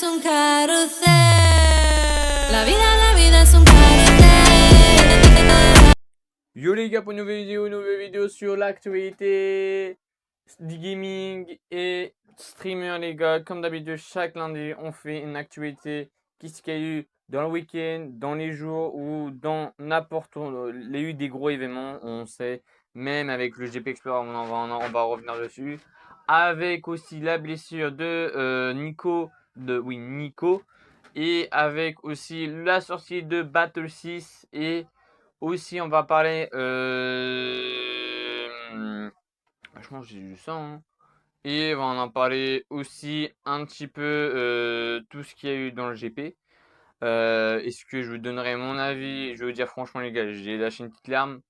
es un carrusel. La vida es un carrusel. Yo les gars, pour une nouvelle vidéo sur l'actualité du gaming et streamer les gars. Comme d'habitude, chaque lundi, on fait une actualité qui qu'il y a eu dans le week-end, dans les jours ou dans n'importe où. Il y a eu des gros événements, on sait. Même avec le GP Explorer, on va revenir dessus. Avec aussi la blessure de Nico. Et avec aussi la sortie de Battle 6 et aussi, on va parler. Franchement, j'ai lu ça. Hein. Et on va en parler aussi un petit peu tout ce qu'il y a eu dans le GP. Est-ce que je vous donnerai mon avis? Je veux dire, franchement, les gars, j'ai lâché une petite larme.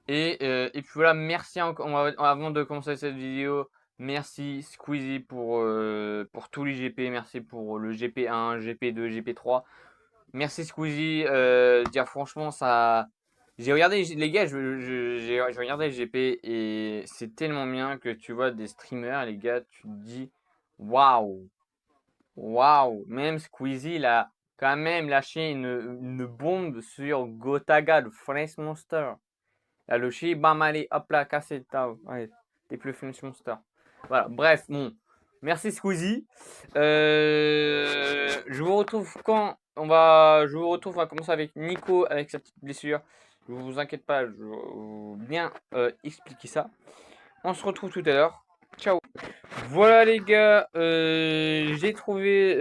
Et puis voilà, merci encore. Avant de commencer cette vidéo, merci Squeezie pour tous les GP. Merci pour le GP1, GP2, GP3. Merci Squeezie. Dire franchement, ça. J'ai regardé les gars, j'ai regardé le GP et c'est tellement bien que tu vois des streamers, les gars, tu te dis waouh, waouh. Même Squeezie, il a quand même lâché une bombe sur Gotaga, le French Monster. Il a lâché, bam, allez, hop là, cassé, ouais, t'es plus French Monster. Voilà, bref, bon. Merci Squeezie. Je vous retrouve quand je vous retrouve, on va commencer avec Nico avec sa petite blessure. Ne vous inquiétez pas, je vais bien expliquer ça. On se retrouve tout à l'heure. Ciao. Voilà les gars, j'ai trouvé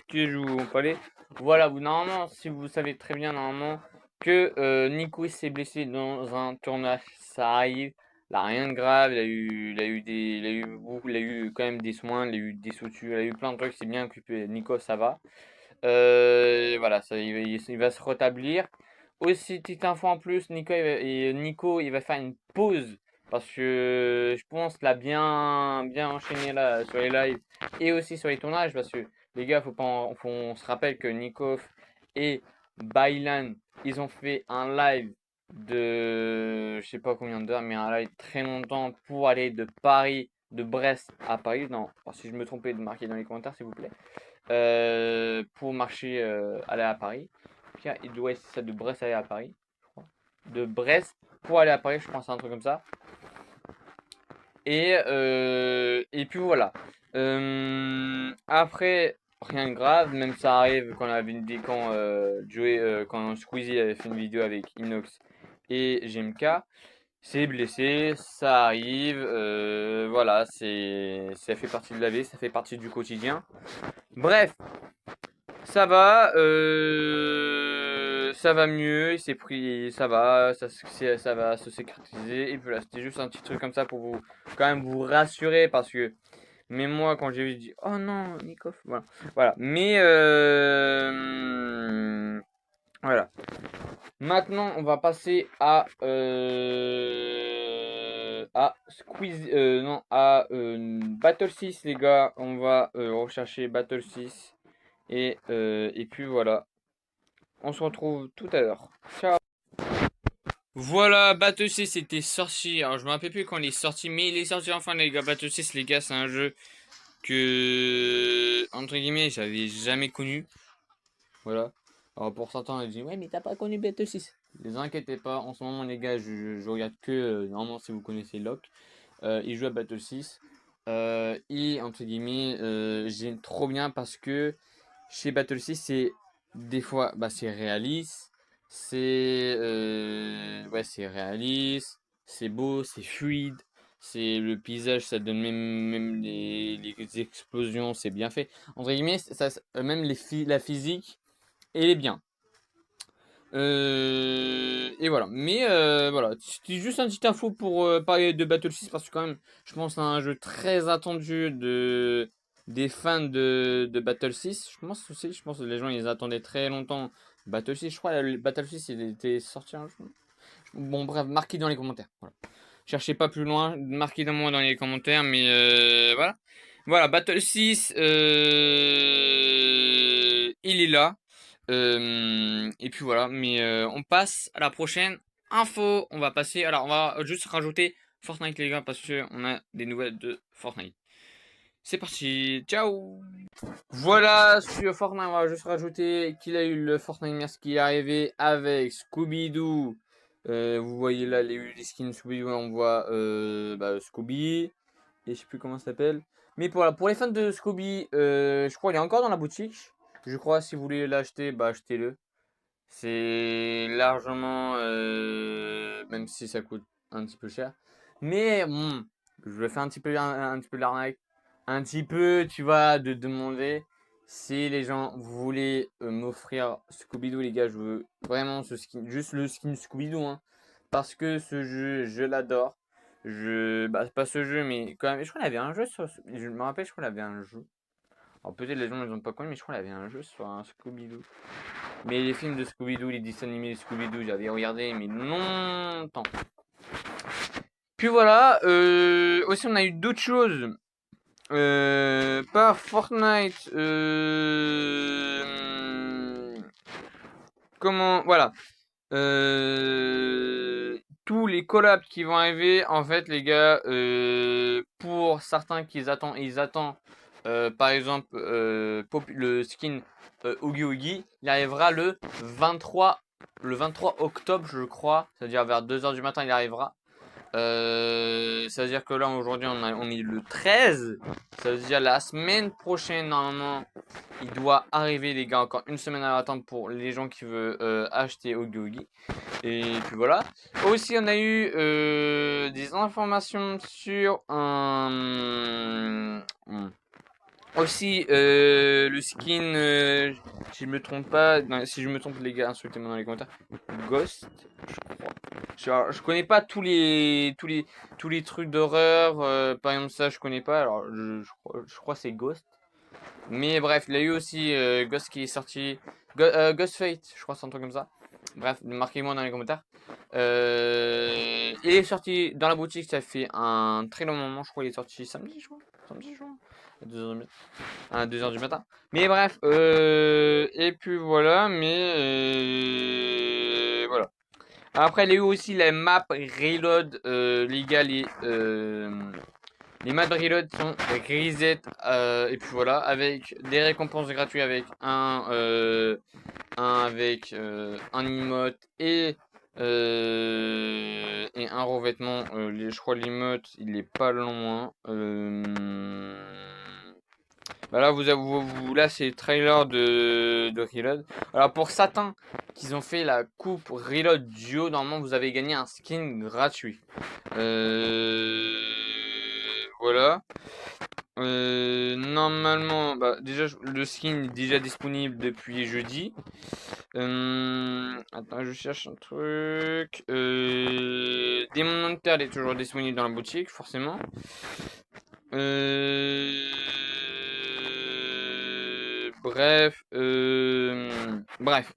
que je vous en parlais. Voilà, normalement, si vous savez très bien normalement que Nico s'est blessé dans un tournage, ça arrive. Il n'a rien de grave, il a eu quand même des soins, il a eu des sutures, il a eu plein de trucs, c'est bien occupé. Nico, ça va. Voilà, il va se rétablir. Aussi, petite info en plus, Nico, il va faire une pause parce que je pense qu'il a bien enchaîné là sur les lives et aussi sur les tournages parce que les gars, on se rappelle que Nico et Bailan, ils ont fait un live de je sais pas combien d'heures, mais un live très longtemps pour aller de Brest à Paris. Non, si je me trompais, de marquer dans les commentaires s'il vous plaît. Pour marcher, aller à Paris. Puis, il doit être ça de Brest aller à Paris, je crois. De Brest pour aller à Paris, je pense, c'est un truc comme ça. Et puis voilà. Après, rien de grave, même ça arrive quand on avait quand Squeezie avait fait une vidéo avec Inox et GMK. C'est blessé, ça arrive, voilà, ça fait partie de la vie, ça fait partie du quotidien. Bref, ça va mieux, il s'est pris, ça va se sécuriser. Et voilà, c'était juste un petit truc comme ça pour vous, quand même vous rassurer parce que, mais moi quand j'ai vu, je dis, oh non, Nikov, voilà. Mais voilà. Maintenant, on va passer à Squeeze, non, à Battle 6, les gars. On va rechercher Battle 6. Et puis voilà. On se retrouve tout à l'heure. Ciao. Voilà, Battle 6 était sorti. Alors, je me rappelle plus quand il est sorti, mais il est sorti enfin, les gars. Battle 6, les gars, c'est un jeu que, entre guillemets, j'avais jamais connu. Voilà. Alors, pour certains, ils disent, ouais, mais t'as pas connu Battle 6. Ne vous inquiétez pas, en ce moment, les gars, je regarde que, normalement, si vous connaissez Locke, il joue à Battle 6. Et, entre guillemets, j'aime trop bien parce que chez Battle 6, c'est des fois, c'est réaliste. C'est réaliste, c'est beau, c'est fluide, c'est le paysage, ça donne même les explosions, c'est bien fait. Entre guillemets, même la physique, elle est bien. Et voilà. Mais voilà, c'était juste un petit info pour parler de Battle 6 parce que quand même, je pense que c'est un jeu très attendu des fans de Battle 6. Je pense que les gens ils attendaient très longtemps Battle 6. Je crois le Battle 6 il était sorti un jour. Bon bref, marquez dans les commentaires. Voilà. Cherchez pas plus loin, marquez moi dans les commentaires, mais voilà. Voilà, Battle 6, il est là. Et puis voilà, mais on passe à la prochaine info. On va passer, alors on va juste rajouter Fortnite les gars, parce qu'on a des nouvelles de Fortnite. C'est parti, ciao! Voilà, sur Fortnite, on va juste rajouter qu'il a eu le Fortnite Mask qui est arrivé avec Scooby-Doo. Vous voyez là les skins Scooby-Doo, on voit Scooby, et je sais plus comment ça s'appelle. Mais pour les fans de Scooby, je crois qu'il est encore dans la boutique. Je crois, si vous voulez l'acheter, bah achetez-le. C'est largement, même si ça coûte un petit peu cher. Mais bon, je vais faire un petit peu de l'arnaque. Un petit peu, tu vois, de demander si les gens voulaient m'offrir Scooby-Doo, les gars. Je veux vraiment ce skin, juste le skin Scooby-Doo, hein, parce que ce jeu, je l'adore. Bah, c'est pas ce jeu, mais quand même, je crois qu'il y avait un jeu je me rappelle, je crois qu'il y avait un jeu. Alors peut-être les gens ne l'ont pas connu, mais je crois qu'il y avait un jeu sur un Scooby-Doo. Mais les films de Scooby-Doo, les dessins animés de Scooby-Doo, j'avais regardé, mais longtemps. Puis voilà, aussi on a eu d'autres choses. Par Fortnite. Comment. Voilà. Tous les collabs qui vont arriver, en fait, les gars, pour certains ils attendent, par exemple, le skin Oogie Oogie, il arrivera le 23 octobre, je crois, c'est-à-dire vers 2 h du matin, il arrivera. Ça veut dire que là, aujourd'hui, on est le 13. Ça veut dire la semaine prochaine, normalement, il doit arriver, les gars. Encore une semaine à attendre pour les gens qui veulent acheter Oogie Oogie. Et puis voilà. Aussi, on a eu des informations sur un. Aussi, le skin, si je me trompe pas, non, si je me trompe, les gars, insultez-moi dans les commentaires. Ghost, je crois. Je connais pas tous les trucs d'horreur. Par exemple, ça, je connais pas. Alors, je crois que c'est Ghost. Mais bref, il y a eu aussi Ghost qui est sorti. Ghost Fate, je crois que c'est un truc comme ça. Bref, marquez-moi dans les commentaires. Il est sorti dans la boutique, ça fait un très long moment. Je crois qu'il est sorti samedi, je crois. Samedi, je crois. À 2 h du matin. Mais bref, et puis voilà, voilà. Après, il y a eu aussi la map reload, les gars, les maps reload sont reset, et puis voilà, avec des récompenses gratuites avec un emote et un revêtement. Je crois l'emote, il est pas loin. Bah là, là c'est le trailer de Reload. Alors pour certains qui ont fait la coupe Reload Duo, normalement vous avez gagné un skin gratuit. Voilà. Normalement, bah, déjà le skin est déjà disponible depuis jeudi. Attends, je cherche un truc. Demon Hunter est toujours disponible dans la boutique, forcément. Bref, bref.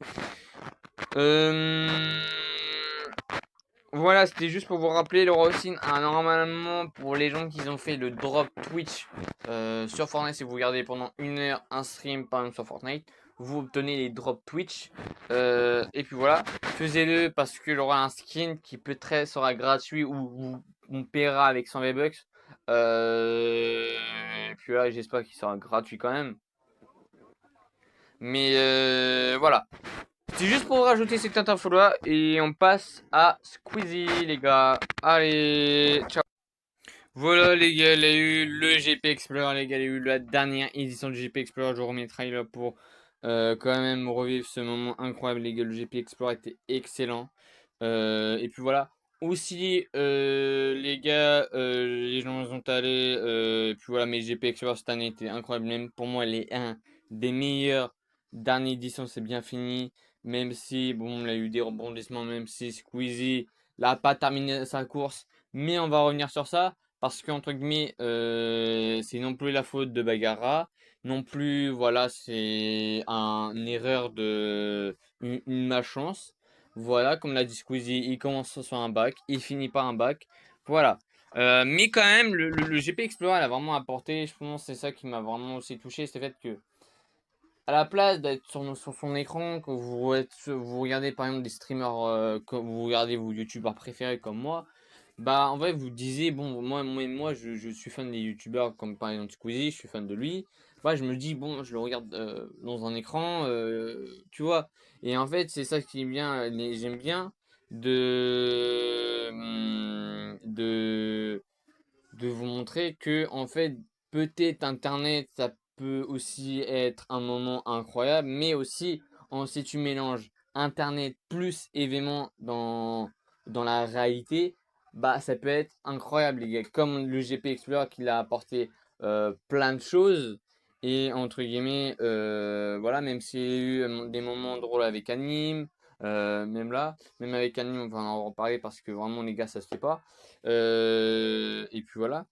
Voilà, c'était juste pour vous rappeler, le Rossin a normalement, pour les gens qui ont fait le drop Twitch sur Fortnite, si vous regardez pendant 1 heure un stream par exemple sur Fortnite, vous obtenez les drops Twitch. Et puis voilà, faites-le parce que j'aurai un skin qui peut-être sera gratuit ou on paiera avec 100 V-Bucks. Et puis là, j'espère qu'il sera gratuit quand même. Mais voilà. C'est juste pour rajouter cette info-là et on passe à Squeezie, les gars. Allez, ciao. Voilà, les gars, il y a eu le GP Explorer, les gars, il y a eu la dernière édition du GP Explorer. Je vous remets le trailer pour quand même revivre ce moment incroyable, les gars. Le GP Explorer était excellent. Et puis voilà. Aussi, les gars, les gens sont allés. Et puis voilà, mais GP Explorer cette année était incroyable. Même pour moi, elle est un des meilleurs dernières éditions. C'est bien fini. Même si, bon, il a eu des rebondissements, même si Squeezie n'a pas terminé sa course. Mais on va revenir sur ça. Parce qu'entre guillemets, c'est non plus la faute de Bagara. Non plus, voilà, c'est une erreur une malchance. Voilà, comme l'a dit Squeezie, il commence sur un bac, il finit par un bac. Voilà. Mais quand même, le GP Explorer, elle a vraiment apporté, je pense, c'est ça qui m'a vraiment aussi touché, c'est le fait que, à la place d'être sur son écran, que vous regardez par exemple des streamers, comme vous regardez vos youtubeurs préférés comme moi, Bah, en vrai, vous disiez, bon, moi je suis fan des youtubeurs comme par exemple Squeezie, je suis fan de lui. Ouais, je me dis, bon, je le regarde dans un écran, tu vois. Et en fait, c'est ça qui est bien, j'aime bien de, de vous montrer que, en fait, peut-être Internet, ça peut aussi être un moment incroyable, mais aussi, si tu mélanges Internet plus événements dans la réalité, bah, ça peut être incroyable, les gars. Comme le GP Explorer qui a apporté plein de choses. Et entre guillemets, voilà, même s'il y a eu des moments drôles avec Anime, même là, même avec Anime, on va en reparler parce que vraiment, les gars, ça se fait pas. Et puis voilà.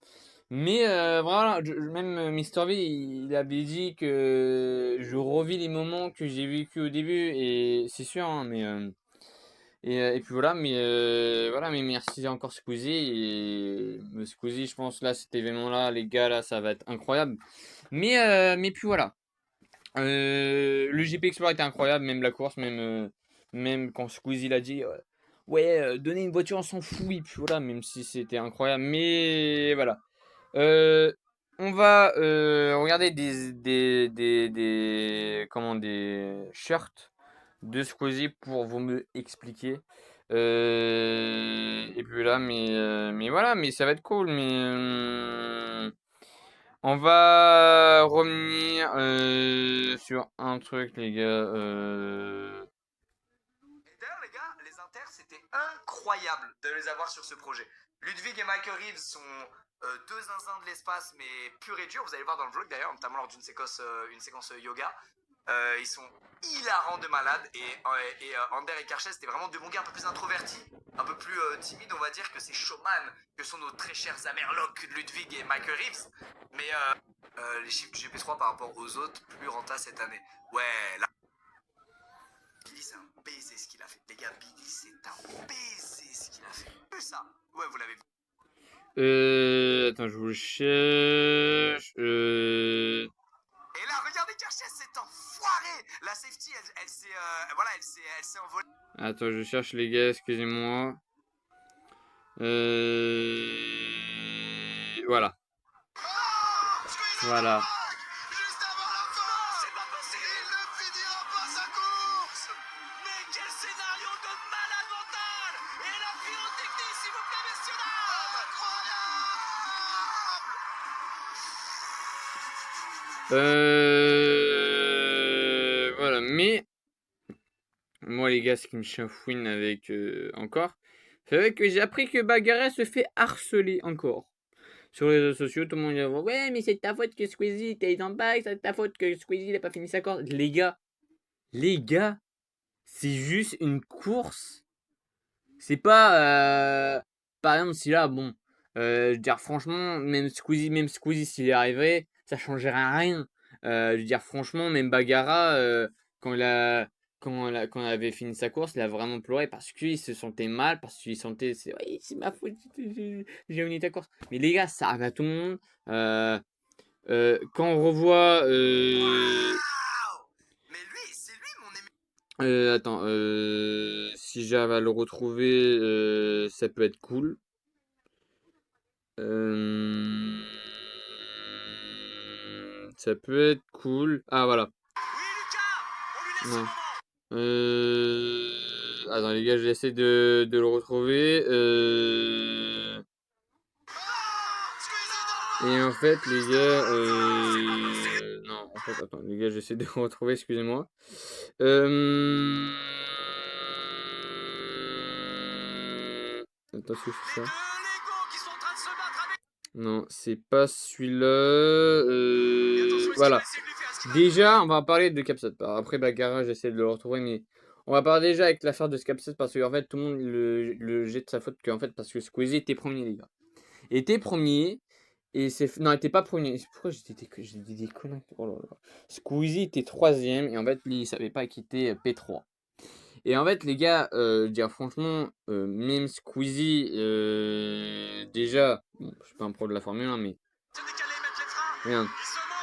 Mais voilà, même Mister V, il avait dit que je revis les moments que j'ai vécu au début, et c'est sûr, hein, mais et puis voilà, mais merci encore Squeezie. Et Squeezie, je pense là, cet événement-là, les gars, là, ça va être incroyable. Mais puis voilà. Le GP Explorer était incroyable, même la course, même quand Squeezie l'a dit, ouais, donner une voiture, on s'en fout, et puis voilà, même si c'était incroyable. Mais voilà. Euh, on va regarder des shirts de Squeezie pour vous me expliquer. Et puis là, mais voilà, mais ça va être cool. Mais on va revenir sur un truc, les gars. D'ailleurs, les gars, les inters, c'était incroyable de les avoir sur ce projet. Ludwig et Michael Reeves sont deux zinzins de l'espace, mais pur et dur. Vous allez voir dans le vlog d'ailleurs, notamment lors d'une séquence, une séquence yoga. Ils sont hilarants de malade. Et Ander et Karcher, c'était vraiment deux bons gars un peu plus introvertis, un peu plus timides, on va dire, que ces showman que sont nos très chers Amerloc, Ludwig et Michael Reeves. Mais les chiffres du GP3 par rapport aux autres, plus renta cette année. Ouais, là. Billy, c'est un baiser ce qu'il a fait. Les gars, Billy, c'est un baiser ce qu'il a fait. Que ça. Ouais, vous l'avez vu. Attends, je vous le cherche. Et là, regardez Karcher, cet enfoiré. La safety, elle s'est, voilà, elle s'est envolée. Attends, je cherche les gars, excusez-moi. Voilà. Voilà. Juste avant la fin. C'est pas possible. Il ne finira pas sa course. Mais quel scénario de malade mental. Et la pyrotechnie, s'il vous plaît, messieurs dames. Incroyable. Voilà, mais moi les gars, ce qui me chafouine avec encore, c'est vrai que j'ai appris que Bagarre se fait harceler encore. Sur les réseaux sociaux, tout le monde dit ouais, mais c'est ta faute que Squeezie était en bague, c'est ta faute que Squeezie n'a pas fini sa course. Les gars, c'est juste une course. C'est pas par exemple si là, bon, je veux dire franchement, même Squeezie s'il y arriverait, ça changerait rien. Je veux dire franchement, même Bagara, quand il a quand il avait fini sa course, il a vraiment pleuré parce qu'il se sentait mal, parce qu'il sentait ouais, c'est ma faute, j'ai gagné ta course. Mais les gars, ça arrive à tout le monde. Quand on revoit Waouh. Mais lui, c'est lui mon ému. attends, si j'arrive à le retrouver, ça peut être cool. Ça peut être cool. Ah voilà. Oui, Lucas. On lui laisse Non. ce moment. Attends les gars, j'essaie de le retrouver. Et en fait les gars, non, en fait attends les gars, j'essaie de le retrouver, excusez-moi. Attends, est-ce que je fais ça? Non, c'est pas celui-là. Voilà. Déjà, on va parler de Capsat. Après Bagara, j'essaie de le retrouver, mais on va parler déjà avec l'affaire de Capsat parce qu'en fait, tout le monde le jette sa faute qu'en fait, parce que Squeezie était premier, les gars. Était premier, et c'est. Non, il était pas premier. Pourquoi j'ai dit des conneries? Oh là là. Squeezie était troisième, et en fait, lui, il savait pas qu'il était P3. Et en fait, les gars, dire franchement, même Squeezie, déjà, bon, je suis pas un pro de la Formule 1, mais regarde,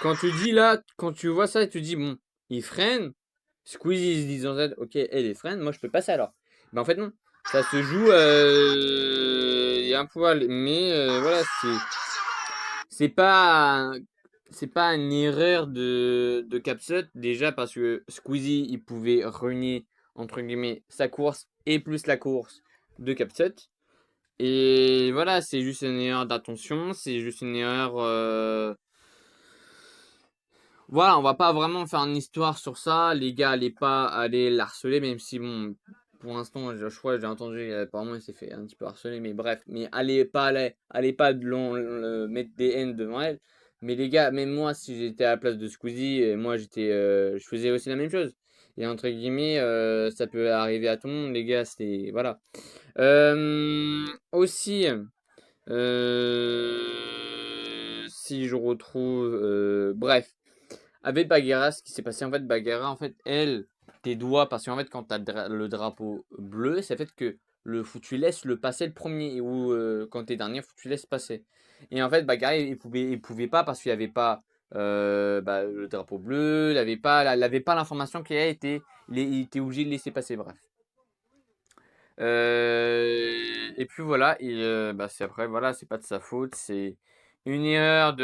quand tu dis là, quand tu vois ça, tu dis bon, il freine, Squeezie il se dit en tête, ok, elle est freine, moi je peux passer alors. Mais en fait non, Ça se joue et un poil, mais voilà, c'est pas c'est pas une erreur de Capsut déjà parce que Squeezie il pouvait renier entre guillemets sa course et plus la course de Capsut. Et voilà, c'est juste une erreur d'attention, c'est juste une erreur. Voilà, on va pas vraiment faire une histoire sur ça. Les gars, allez pas aller l'harceler, même si bon, pour l'instant, je crois, j'ai entendu, apparemment, il s'est fait un petit peu harceler, mais bref, mais allez pas mettre des haines devant elle. Mais les gars, même moi, si j'étais à la place de Squeezie, moi je faisais aussi la même chose. Et entre guillemets, ça peut arriver à tout le monde, les gars, c'est voilà. Aussi, si je retrouve, bref, avec Bagheera, ce qui s'est passé en fait, Bagheera, en fait, elle, tes doigts, parce qu'en fait, quand t'as le drapeau bleu, c'est fait que faut tu laisses le passer le premier, ou quand t'es dernier, faut que tu laisses passer. Et en fait, Bagheera, il pouvait pas parce qu'il n'y avait pas le drapeau bleu, il avait pas l'information qu'il a été, il était obligé de laisser passer, bref. Et puis voilà, c'est après, voilà, c'est pas de sa faute, c'est une erreur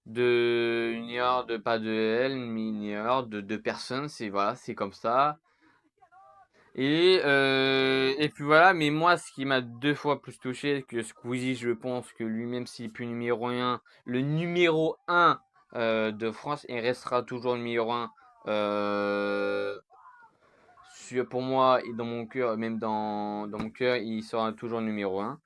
une erreur pas de elle, mais une erreur de personne, c'est voilà, c'est comme ça. Et puis voilà, mais moi, ce qui m'a 2 fois plus touché que Squeezie, je pense que lui-même, s'il est plus numéro 1, le numéro 1 de France, il restera toujours le numéro 1 pour moi et dans mon cœur, même dans mon cœur, il sera toujours numéro 1.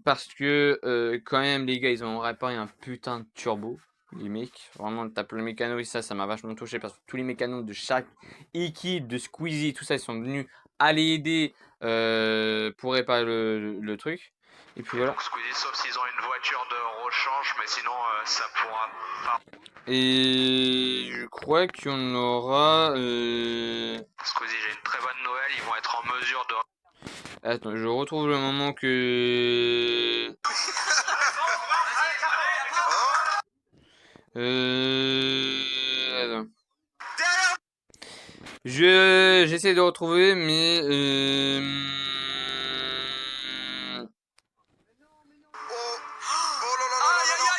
Parce que quand même les gars ils ont réparé un putain de turbo, les mecs, vraiment tape le mécano et ça m'a vachement touché parce que tous les mécanos de chaque équipe de Squeezie tout ça ils sont venus aller aider pour réparer le truc. Et puis voilà. Donc Squeezie, sauf s'ils ont une voiture de rechange, mais sinon ça pourra pas. Et je crois qu'il y en aura Squeezie, j'ai une très bonne Noël, ils vont être en mesure de. Attends, je retrouve le moment que attends. J'essaie de retrouver, mais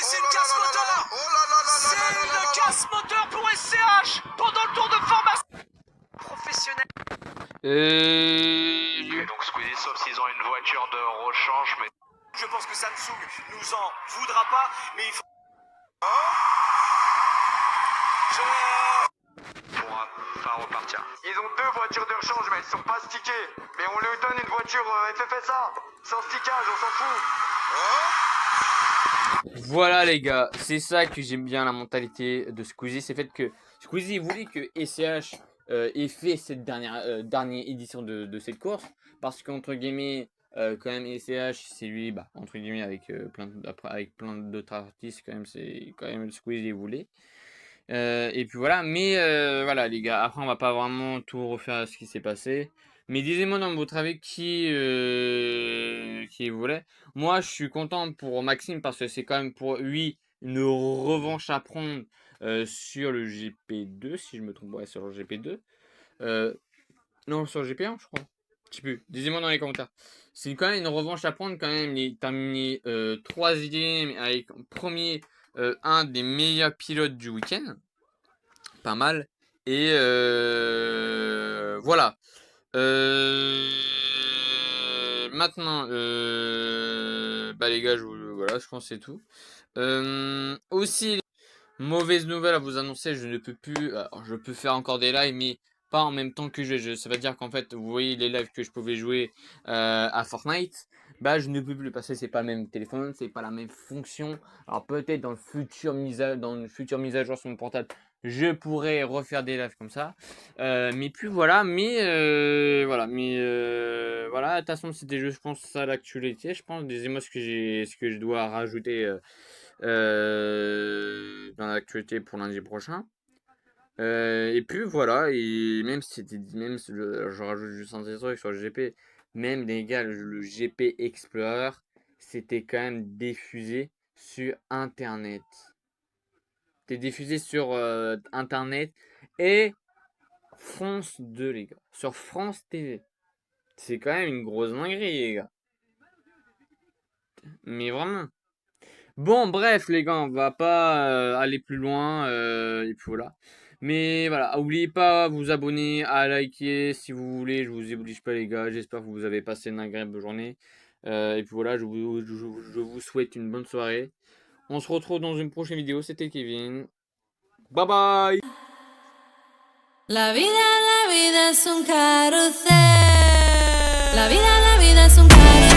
C'est une casse moteur. C'est une casse moteur pour SCH pendant le tour de formation professionnel. Donc Squeezie, sauf s'ils ont une voiture de rechange, mais. Je pense que Samsung nous en voudra pas, mais il faut. Pourra pas repartir. Ils ont 2 voitures de rechange, mais elles sont pas stickées. Mais on lui donne une voiture FFSA, sans stickage, on s'en fout. voilà les gars, c'est ça que j'aime bien la mentalité de Squeezie, c'est fait que Squeezie voulait que SCH ait fait cette dernière édition de cette course, parce qu'entre guillemets, quand même SCH c'est lui, entre guillemets avec plein d'autres artistes quand même, c'est quand même Squeezie voulait. Et puis voilà, mais voilà les gars, après on va pas vraiment tout refaire ce qui s'est passé. Mais disez-moi dans votre avis qui voulait. Moi je suis content pour Maxime parce que c'est quand même pour lui une revanche à prendre sur le GP2, si je me trompe, ouais, sur le GP2. Non, sur le GP1 je crois. Je sais plus, disez-moi dans les commentaires. C'est quand même une revanche à prendre quand même, il est terminé 3ème avec premier un des meilleurs pilotes du week-end. Pas mal. Et voilà. Maintenant, les gars, voilà, je pense que c'est tout. Aussi, mauvaise nouvelle à vous annoncer, je ne peux plus. Alors, je peux faire encore des lives, mais pas en même temps que ça veut dire qu'en fait, vous voyez les lives que je pouvais jouer à Fortnite. Je ne peux plus parce que c'est pas le même téléphone, c'est pas la même fonction. Alors peut-être dans le futur mise à jour sur mon portable, je pourrais refaire des lives comme ça. Mais plus voilà, voilà, de toute façon c'était juste, je pense, ça l'actualité. Je pense des émotions ce que je dois rajouter dans l'actualité pour lundi prochain. Et puis voilà, et je rajoute juste un petit truc sur le GP, même les gars, le GP Explorer, c'était quand même diffusé sur Internet. C'était diffusé sur Internet et France 2, les gars. Sur France TV. C'est quand même une grosse dinguerie, les gars. Mais vraiment. Bon, bref, les gars, on va pas aller plus loin. Et puis voilà. Mais voilà, oubliez pas vous abonner, à liker si vous voulez. Je vous oblige pas, les gars. J'espère que vous avez passé une agréable journée. Et puis voilà, je vous souhaite une bonne soirée. On se retrouve dans une prochaine vidéo. C'était Kevin. Bye bye. La vida es un carrusel. La vida es un carrusel.